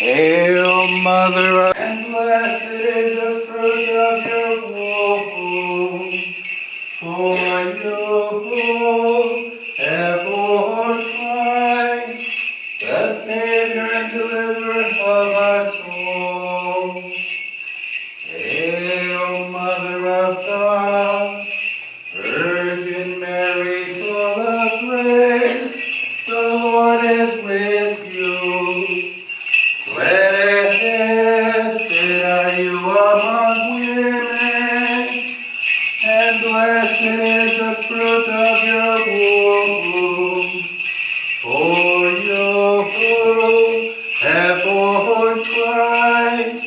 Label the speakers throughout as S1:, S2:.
S1: Hail, Mother of, and blessed is the fruit of your womb. For you have borne Christ, the Savior and Deliverer of our souls. Hail, Mother of God, Virgin Mary, full of grace, the Lord is with you. Blessed are you among women, and blessed is the fruit of your womb. For you have borne Christ,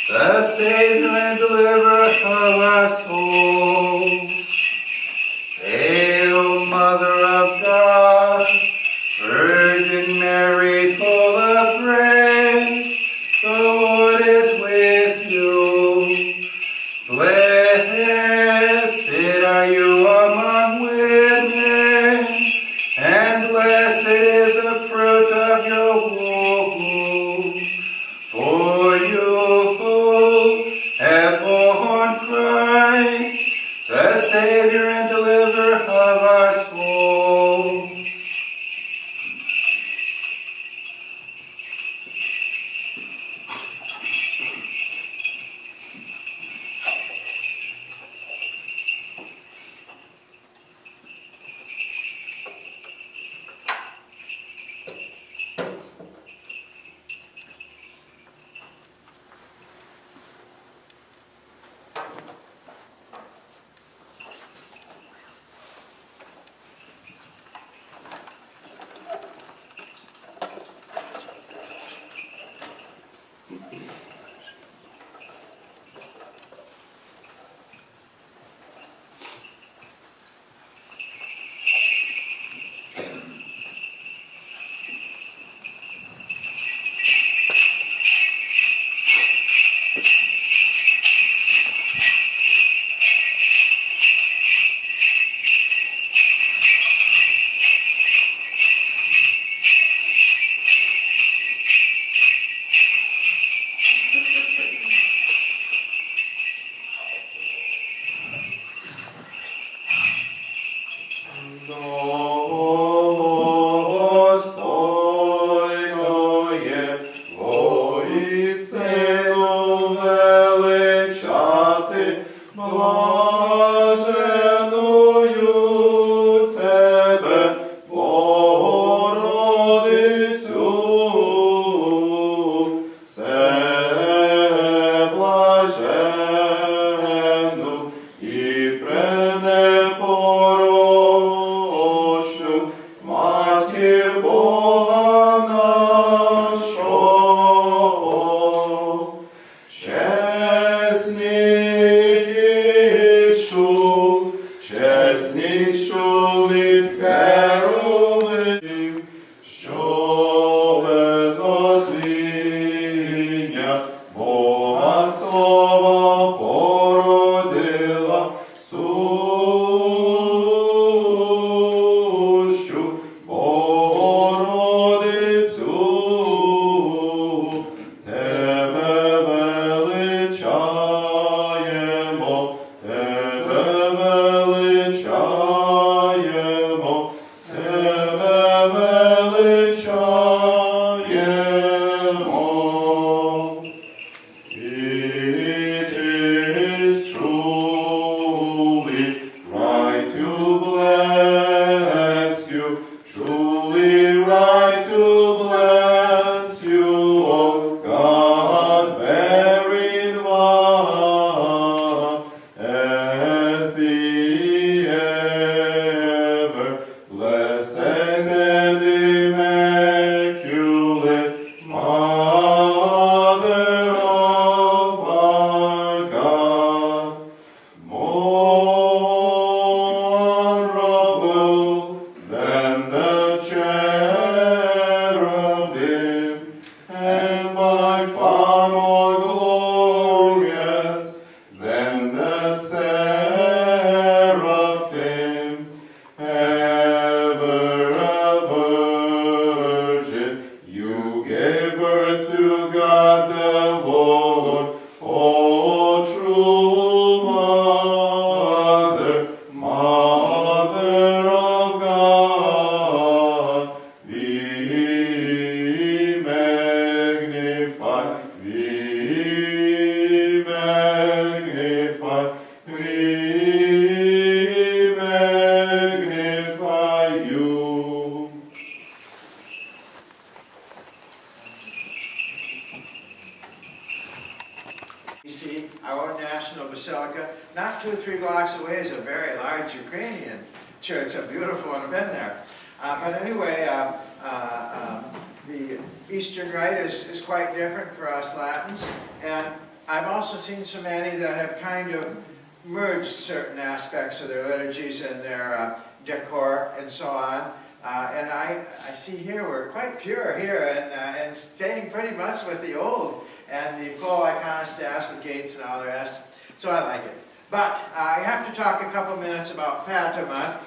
S1: the Savior and Deliverer of our souls. Hail, Mother of God, Virgin Mary, full of grace, the Lord is with you. Blessed are you among women, and blessed is the fruit of your womb. For you have borne Christ, the Savior and Deliverer of our souls.
S2: gave birth to see our own national basilica. Not 2 or 3 blocks away is a very large Ukrainian church, a beautiful one. I've been there. But anyway, the Eastern Rite is quite different for us Latins, and I've also seen so many that have kind of merged certain aspects of their liturgies and their decor and so on. And I see here we're quite pure here and staying pretty much with the old and the full iconostas with gates and all the rest. So I like it. But I have to talk a couple minutes about Fatima.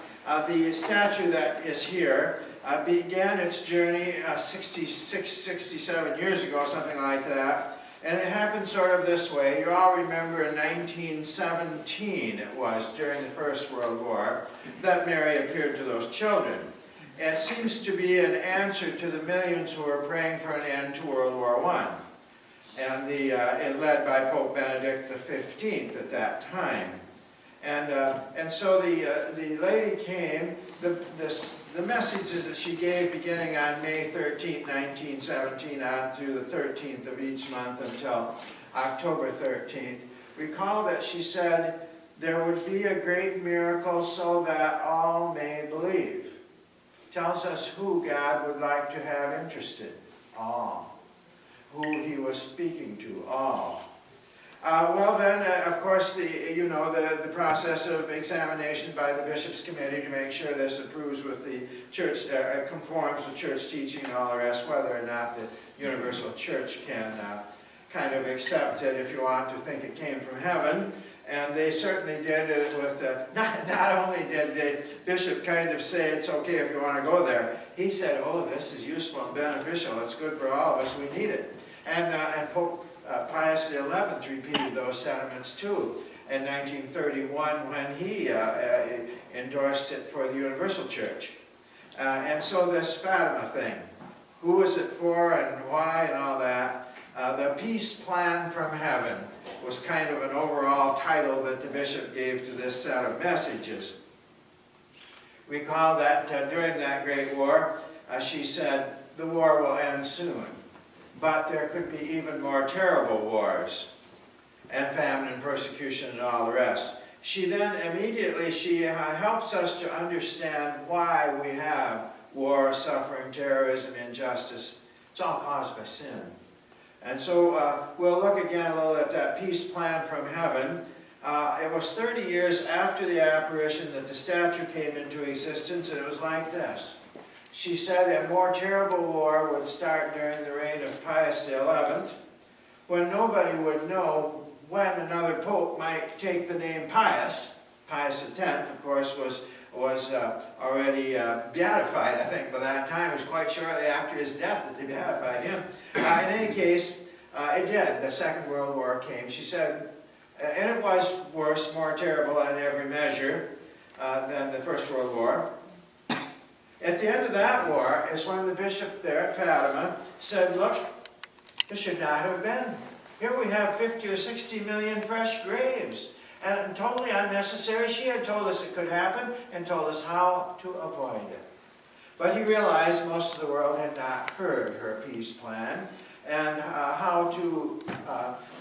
S2: The statue that is here began its journey 66, 67 years ago, something like that. And it happened sort of this way. You all remember in 1917, it was, during the First World War, that Mary appeared to those children. It seems to be an answer to the millions who were praying for an end to World War I. And it led by Pope Benedict XV at that time. And so the lady came, the messages that she gave beginning on May 13, 1917 on through the 13th of each month until October 13th, recall that she said, there would be a great miracle so that all may believe. Tells us who God would like to have interested, all. Who he was speaking to, all. Well then, of course, the process of examination by the Bishop's Committee to make sure this approves with the church, conforms with church teaching and all the rest, whether or not the universal church can kind of accept it if you want to think it came from heaven. And they certainly did it with, not only did the bishop kind of say it's okay if you want to go there, he said, oh, this is useful and beneficial, it's good for all of us, we need it. And Pope Pius XI repeated those sentiments too in 1931 when he endorsed it for the Universal Church. And so this Fatima thing, who is it for and why and all that, the Peace Plan from Heaven was kind of an overall title that the bishop gave to this set of messages. Recall that during that Great War, she said, the war will end soon, but there could be even more terrible wars, and famine and persecution and all the rest. She then immediately, she helps us to understand why we have war, suffering, terrorism, injustice. It's all caused by sin. And so we'll look again a little at that peace plan from heaven. It was 30 years after the apparition that the statue came into existence, and it was like this. She said a more terrible war would start during the reign of Pius XI, when nobody would know when another pope might take the name Pius. Pius X, of course, was already beatified, I think, by that time. It was quite shortly after his death that they beatified him. In any case, it did. The Second World War came. She said, and it was worse, more terrible in every measure than the First World War. At the end of that war is when the bishop there at Fatima said, look, this should not have been. Here we have 50 or 60 million fresh graves. And totally unnecessary. She had told us it could happen and told us how to avoid it. But he realized most of the world had not heard her peace plan and how to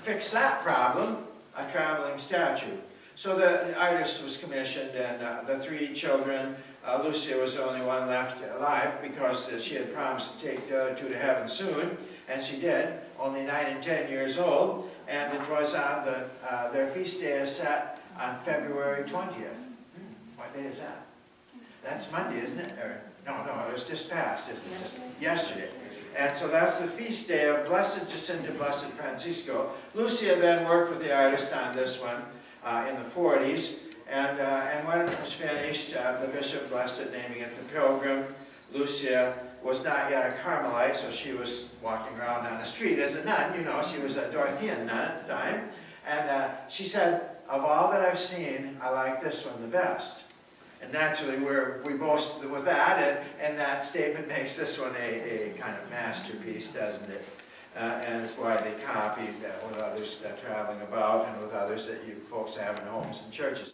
S2: fix that problem, a traveling statue. So the artist was commissioned, and the 3 children, Lucia was the only one left alive because she had promised to take the other 2 to heaven soon, and she did, only 9 and 10 years old, and it was on their feast day is set on February 20th. What day is that? That's Monday, isn't it? Or, no, it was just past, isn't it? Yesterday. And so that's the feast day of Blessed Jacinta, Blessed Francisco. Lucia then worked with the artist on this one in the 40s. And when it was finished, the bishop blessed it, naming it the Pilgrim. Lucia was not yet a Carmelite, so she was walking around on the street as a nun. You know, she was a Dorothean nun at the time. And she said, of all that I've seen, I like this one the best. And naturally, we boast with that, and that statement makes this one a kind of masterpiece, doesn't it? And it's why they copied with others traveling about and with others that you folks have in homes and churches.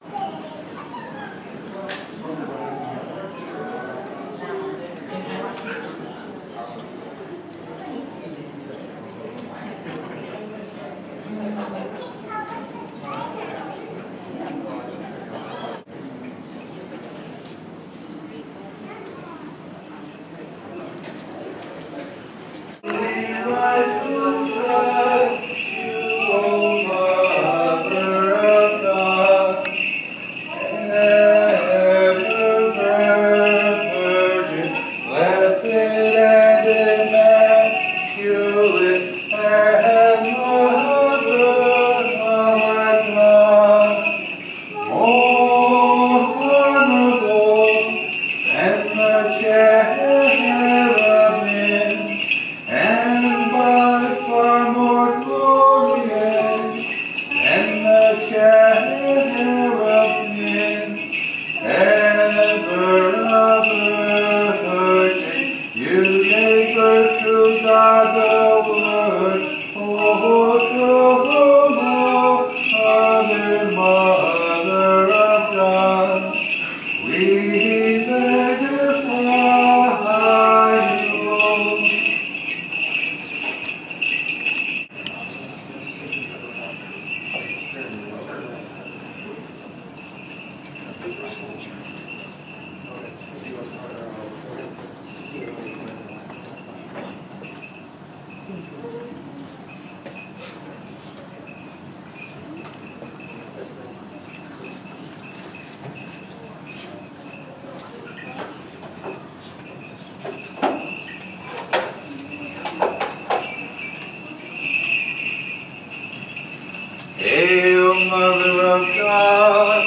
S1: Mother of God,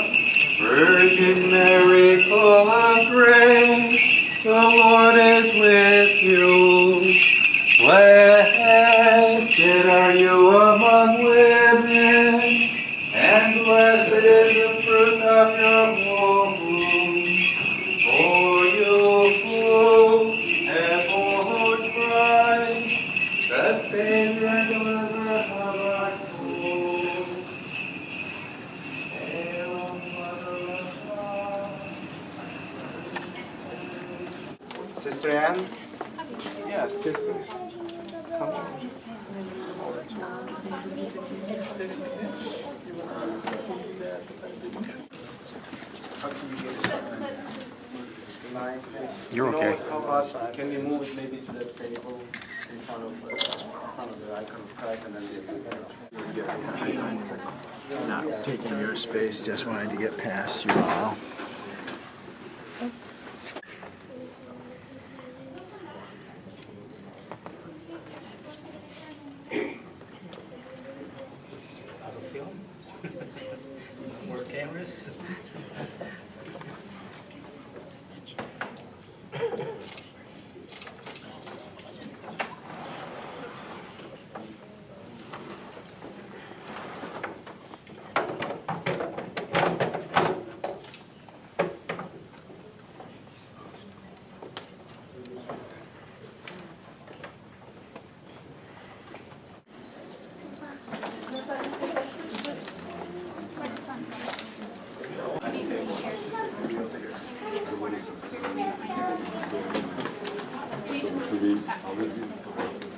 S1: Virgin Mary, full of grace, the Lord is with you. Blessed are you among women, and blessed is the fruit of your womb. For you have borne Christ, the Savior and deliverer of our souls. Hail, Mother of God. Sister Anne? Yes, sister. Come on. How can you get something?
S3: You're okay.
S1: How about, can we move it maybe to the table in front of the icon of Christ and then the
S2: Not taking your space, just wanted to get past you all.
S3: More cameras.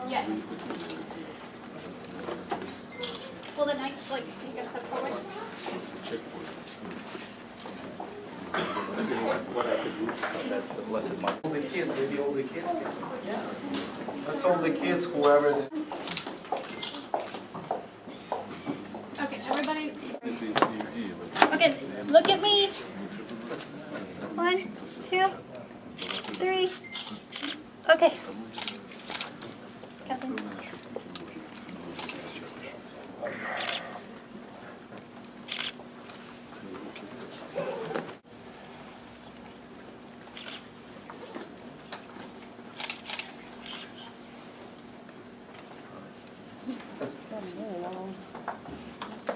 S4: Yes. Will the Knights like take a step forward?
S1: all the kids, maybe all the kids can. Yeah. That's all the kids, whoever.
S4: Okay, everybody. Okay, look at me. 1, 2, 3. Okay. Kathleen.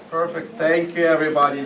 S1: Perfect. Thank you, everybody.